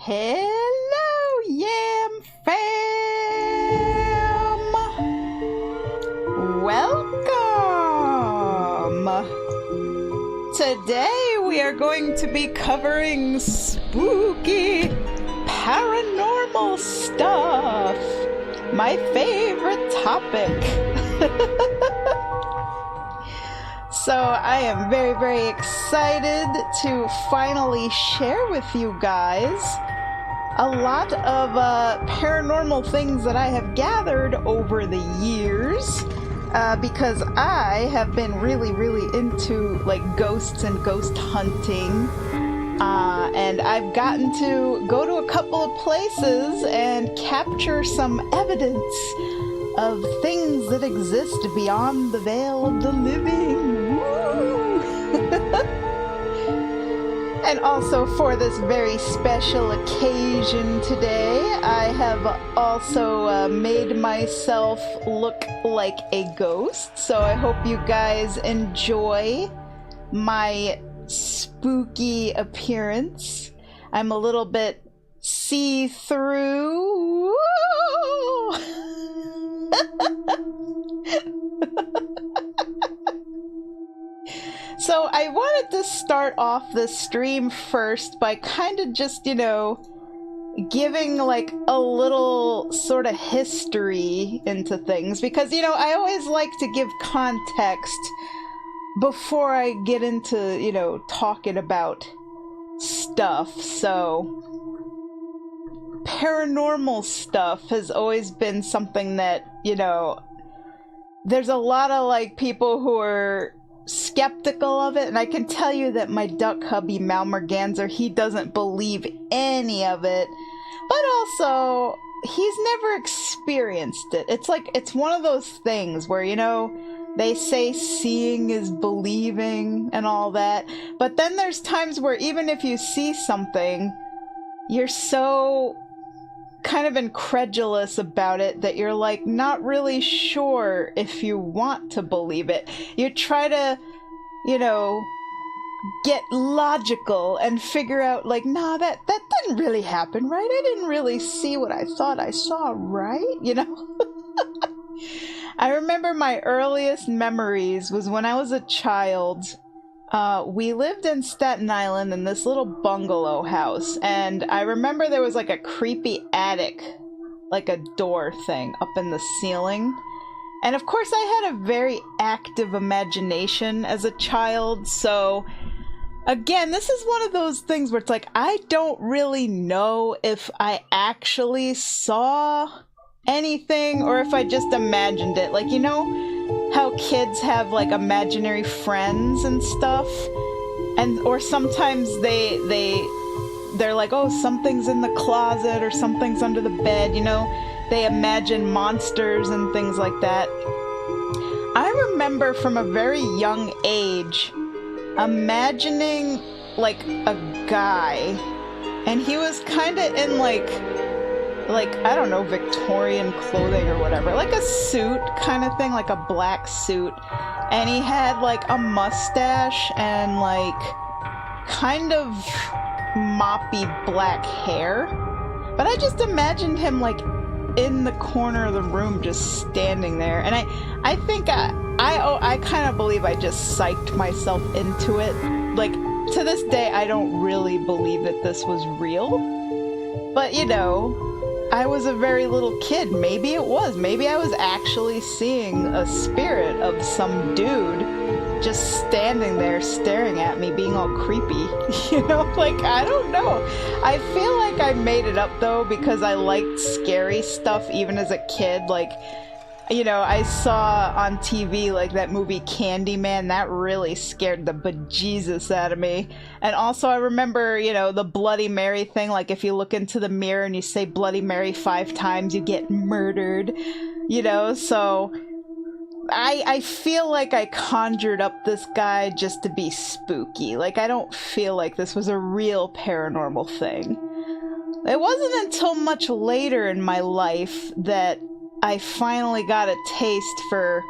Hello, Yam Fam! Welcome! Today we are going to be covering spooky paranormal stuff. My favorite topic. So I am very, very excited to finally share with you guys a lot of paranormal things that I have gathered over the years. because I have been really, really into like ghosts and ghost hunting. And I've gotten to go to a couple of places and capture some evidence of things that exist beyond the veil of the living. Woo! And also for this very special occasion today, I have also made myself look like a ghost. So I hope you guys enjoy my spooky appearance. I'm a little bit see-through. So I wanted to start off this stream first by kind of just, you know, giving like a little sort of history into things, because, you know, I always like to give context before I get into, you know, talking about stuff. So paranormal stuff has always been something that, you know, there's a lot of like people who are skeptical of it, and I can tell you that my duck hubby Malmerganzer, he doesn't believe any of it, but also he's never experienced it. It's like, it's one of those things where, you know, they say seeing is believing and all that, but then there's times where even if you see something, you're so kind of incredulous about it that you're like not really sure if you want to believe it. You try to, you know, get logical and figure out like, nah, that didn't really happen, right? I didn't really see what I thought I saw, right? You know? I remember my earliest memories was when I was a child. We lived in Staten Island in this little bungalow house, and I remember there was like a creepy attic, like a door thing up in the ceiling. And of course I had a very active imagination as a child, so again, this is one of those things where it's like, I don't really know if I actually saw anything or if I just imagined it. Like, you know how kids have like imaginary friends and stuff, and or sometimes they're like, oh, something's in the closet or something's under the bed, you know, they imagine monsters and things like that. I remember from a very young age imagining like a guy, and he was kind of in like I don't know, Victorian clothing or whatever, like a suit kind of thing, like a black suit, and he had like a mustache and like kind of moppy black hair, but I just imagined him like in the corner of the room just standing there, and I think I kind of believe I just psyched myself into it. Like, to this day I don't really believe that this was real, but you know, I was a very little kid. Maybe it was. Maybe I was actually seeing a spirit of some dude just standing there staring at me, being all creepy. You know, like, I don't know. I feel like I made it up though, because I liked scary stuff even as a kid. Like, you know, I saw on TV like that movie Candyman, that really scared the bejesus out of me. And also I remember, you know, the Bloody Mary thing, like if you look into the mirror and you say Bloody Mary 5 times, you get murdered, you know. So I feel like I conjured up this guy just to be spooky. Like, I don't feel like this was a real paranormal thing. It wasn't until much later in my life that I finally got a taste for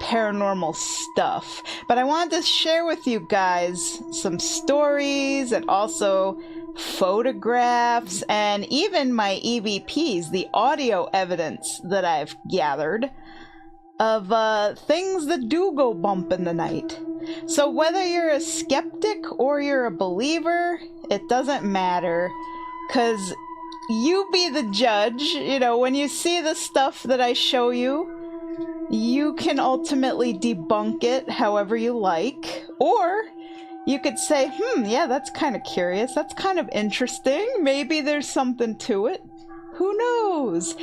paranormal stuff. But I wanted to share with you guys some stories and also photographs and even my EVPs, the audio evidence that I've gathered of things that do go bump in the night. So whether you're a skeptic or you're a believer, it doesn't matter, 'cause you be the judge. You know, when you see the stuff that I show you, you can ultimately debunk it however you like, or you could say, yeah, that's kind of curious, that's kind of interesting, maybe there's something to it. Who knows?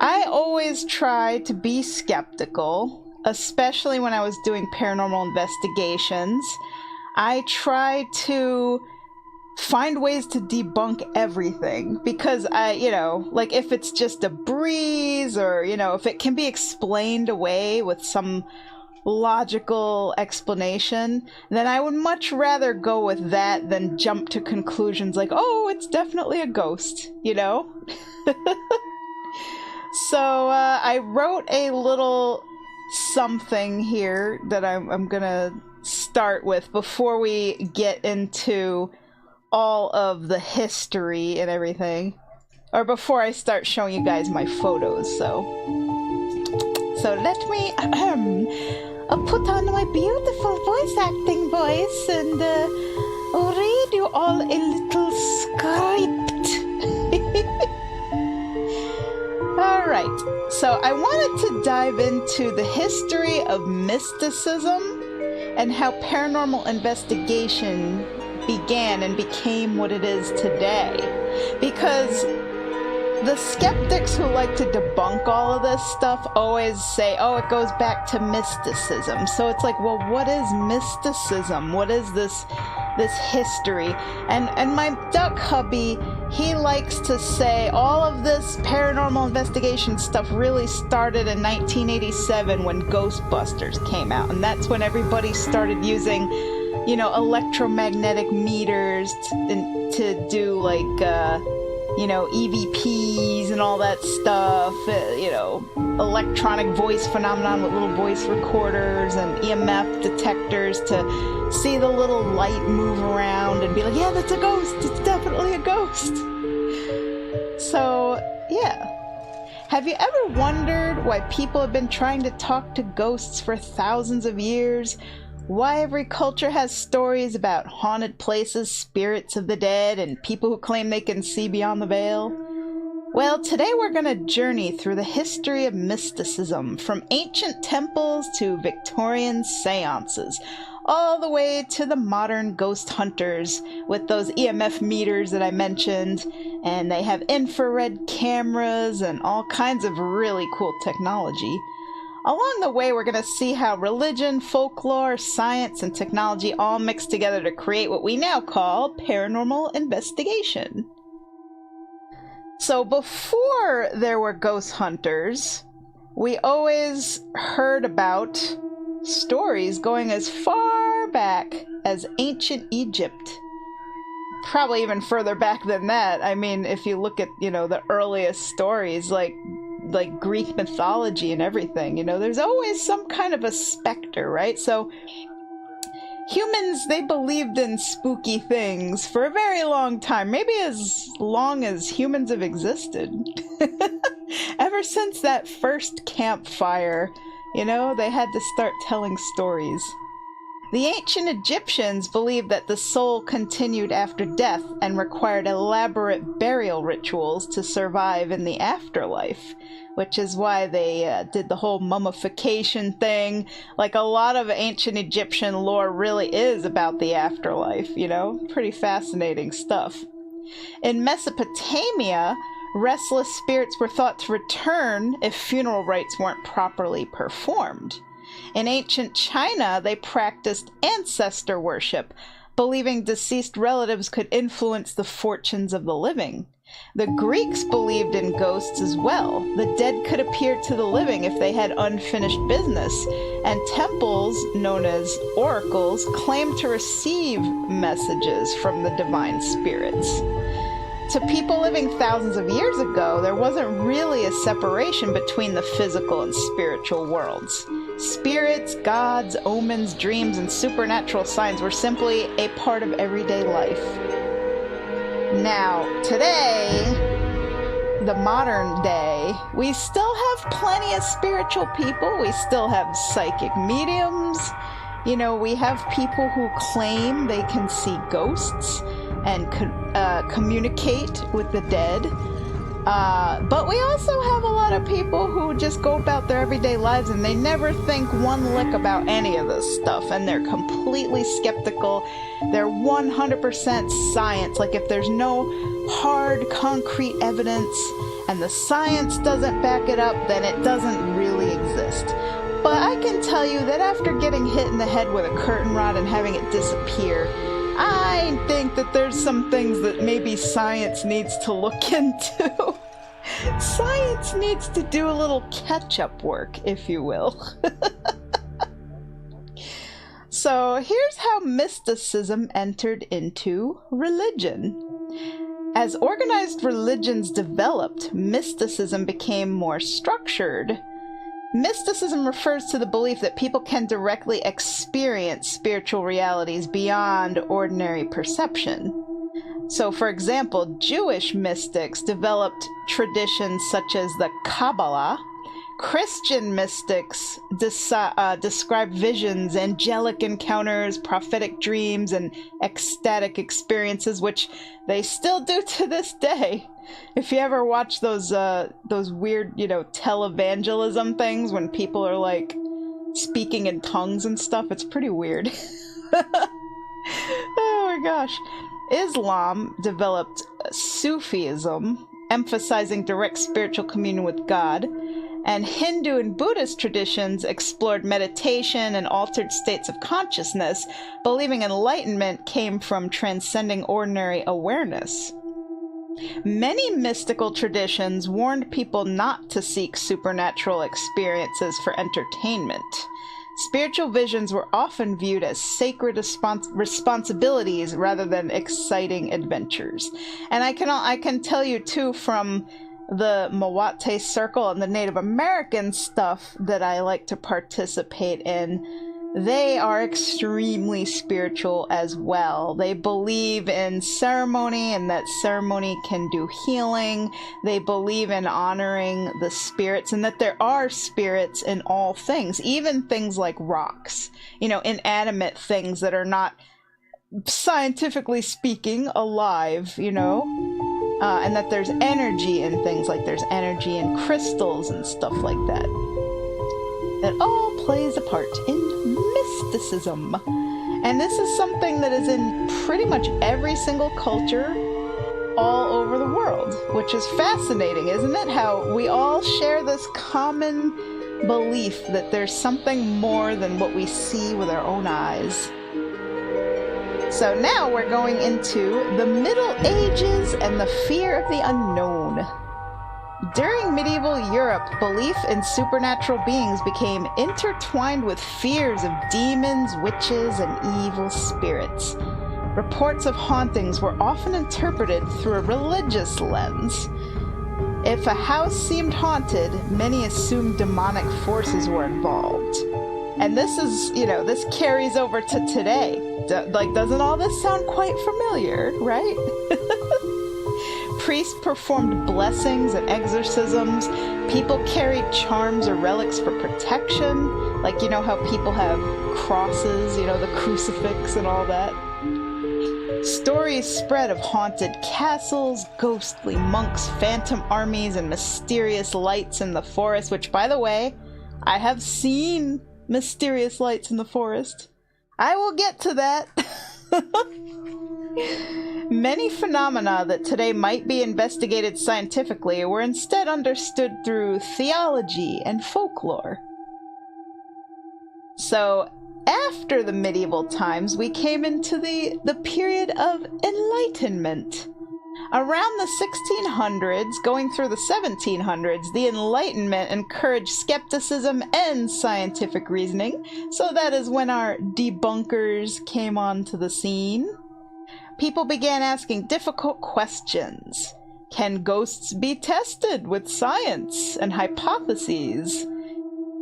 I always try to be skeptical, especially when I was doing paranormal investigations, I try to find ways to debunk everything, because like if it's just a breeze, or, if it can be explained away with some logical explanation, then I would much rather go with that than jump to conclusions like, oh, it's definitely a ghost, So I wrote a little something here that I'm gonna start with before we get into all of the history and everything, or before I start showing you guys my photos. So let me put on my beautiful voice acting voice and read you all a little script. Alright, so I wanted to dive into the history of mysticism and how paranormal investigation began and became what it is today. Because the skeptics who like to debunk all of this stuff always say, oh, it goes back to mysticism. So it's like, well, what is mysticism? What is this history? And my duck hubby, he likes to say all of this paranormal investigation stuff really started in 1987 when Ghostbusters came out. And that's when everybody started using, electromagnetic meters to do like, EVPs and all that stuff, electronic voice phenomenon with little voice recorders and EMF detectors to see the little light move around and be like, yeah, that's a ghost, it's definitely a ghost. So, yeah. Have you ever wondered why people have been trying to talk to ghosts for thousands of years? Why every culture has stories about haunted places, spirits of the dead, and people who claim they can see beyond the veil? Well, today we're going to journey through the history of mysticism, from ancient temples to Victorian seances, all the way to the modern ghost hunters with those EMF meters that I mentioned, and they have infrared cameras and all kinds of really cool technology. Along the way, we're going to see how religion, folklore, science, and technology all mix together to create what we now call paranormal investigation. So before there were ghost hunters, we always heard about stories going as far back as ancient Egypt. Probably even further back than that. I mean, if you look at, the earliest stories, like Greek mythology and everything, there's always some kind of a specter, right? So humans, they believed in spooky things for a very long time, maybe as long as humans have existed. Ever since that first campfire, they had to start telling stories. The ancient Egyptians believed that the soul continued after death and required elaborate burial rituals to survive in the afterlife, which is why they did the whole mummification thing. Like, a lot of ancient Egyptian lore really is about the afterlife, Pretty fascinating stuff. In Mesopotamia, restless spirits were thought to return if funeral rites weren't properly performed. In ancient China, they practiced ancestor worship, believing deceased relatives could influence the fortunes of the living. The Greeks believed in ghosts as well. The dead could appear to the living if they had unfinished business, and temples, known as oracles, claimed to receive messages from the divine spirits. To people living thousands of years ago, there wasn't really a separation between the physical and spiritual worlds. Spirits, gods, omens, dreams, and supernatural signs were simply a part of everyday life. Now, today, the modern day, we still have plenty of spiritual people. We still have psychic mediums. We have people who claim they can see ghosts and communicate with the dead. But we also have a lot of people who just go about their everyday lives and they never think one lick about any of this stuff, and they're completely skeptical. They're 100% science. Like, if there's no hard, concrete evidence and the science doesn't back it up, then it doesn't really exist. But I can tell you that after getting hit in the head with a curtain rod and having it disappear, I think that there's some things that maybe science needs to look into. Science needs to do a little catch-up work, if you will. So here's how mysticism entered into religion. As organized religions developed, mysticism became more structured. Mysticism refers to the belief that people can directly experience spiritual realities beyond ordinary perception. So, for example, Jewish mystics developed traditions such as the Kabbalah. Christian mystics describe visions, angelic encounters, prophetic dreams, and ecstatic experiences, which they still do to this day. If you ever watch those weird, televangelism things when people are like speaking in tongues and stuff, it's pretty weird. Oh my gosh. Islam developed Sufism, emphasizing direct spiritual communion with God, and Hindu and Buddhist traditions explored meditation and altered states of consciousness, believing enlightenment came from transcending ordinary awareness. Many mystical traditions warned people not to seek supernatural experiences for entertainment. Spiritual visions were often viewed as sacred responsibilities rather than exciting adventures. And I can tell you too, from the Mawate circle and the Native American stuff that I like to participate in, they are extremely spiritual as well. They believe in ceremony and that ceremony can do healing. They believe in honoring the spirits and that there are spirits in all things, even things like rocks, inanimate things that are not, scientifically speaking, alive, and that there's energy in things, like there's energy in crystals and stuff like that. That all plays a part in mysticism. And this is something that is in pretty much every single culture all over the world, which is fascinating, isn't it? How we all share this common belief that there's something more than what we see with our own eyes. So now we're going into the Middle Ages and the fear of the unknown. During medieval Europe, belief in supernatural beings became intertwined with fears of demons, witches, and evil spirits. Reports of hauntings were often interpreted through a religious lens. If a house seemed haunted, many assumed demonic forces were involved. And this is, this carries over to today. Doesn't all this sound quite familiar, right? Priests performed blessings and exorcisms. People carried charms or relics for protection. Like, how people have crosses, the crucifix and all that. Stories spread of haunted castles, ghostly monks, phantom armies, and mysterious lights in the forest, which, by the way, I have seen mysterious lights in the forest. I will get to that. Many phenomena that today might be investigated scientifically were instead understood through theology and folklore. So, after the medieval times, we came into the period of Enlightenment. Around the 1600s, going through the 1700s, the Enlightenment encouraged skepticism and scientific reasoning, so that is when our debunkers came onto the scene. People began asking difficult questions. Can ghosts be tested with science and hypotheses?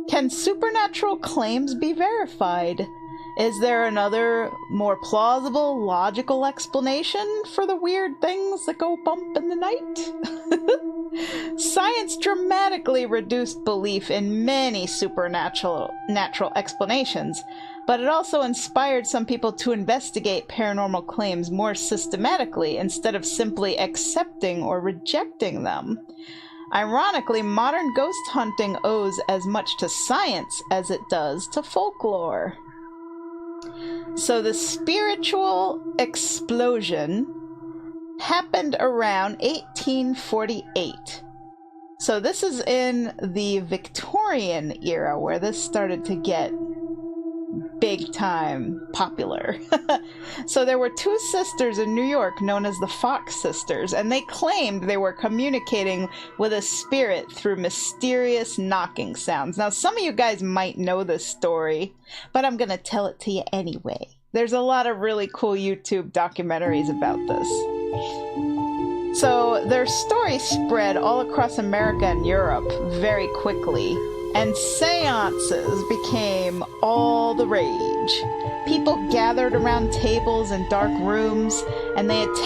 Can supernatural claims be verified? Is there another, more plausible, logical explanation for the weird things that go bump in the night? Science dramatically reduced belief in many supernatural explanations, but it also inspired some people to investigate paranormal claims more systematically instead of simply accepting or rejecting them. Ironically, modern ghost hunting owes as much to science as it does to folklore. So the spiritual explosion happened around 1848. So this is in the Victorian era where this started to get big time popular. So there were two sisters in New York known as the Fox sisters, and they claimed they were communicating with a spirit through mysterious knocking sounds. Now some of you guys might know this story, but I'm gonna tell it to you anyway. There's a lot of really cool YouTube documentaries about this. So their story spread all across America and Europe very quickly, and seances became all the rage. People gathered around tables in dark rooms, and they attempted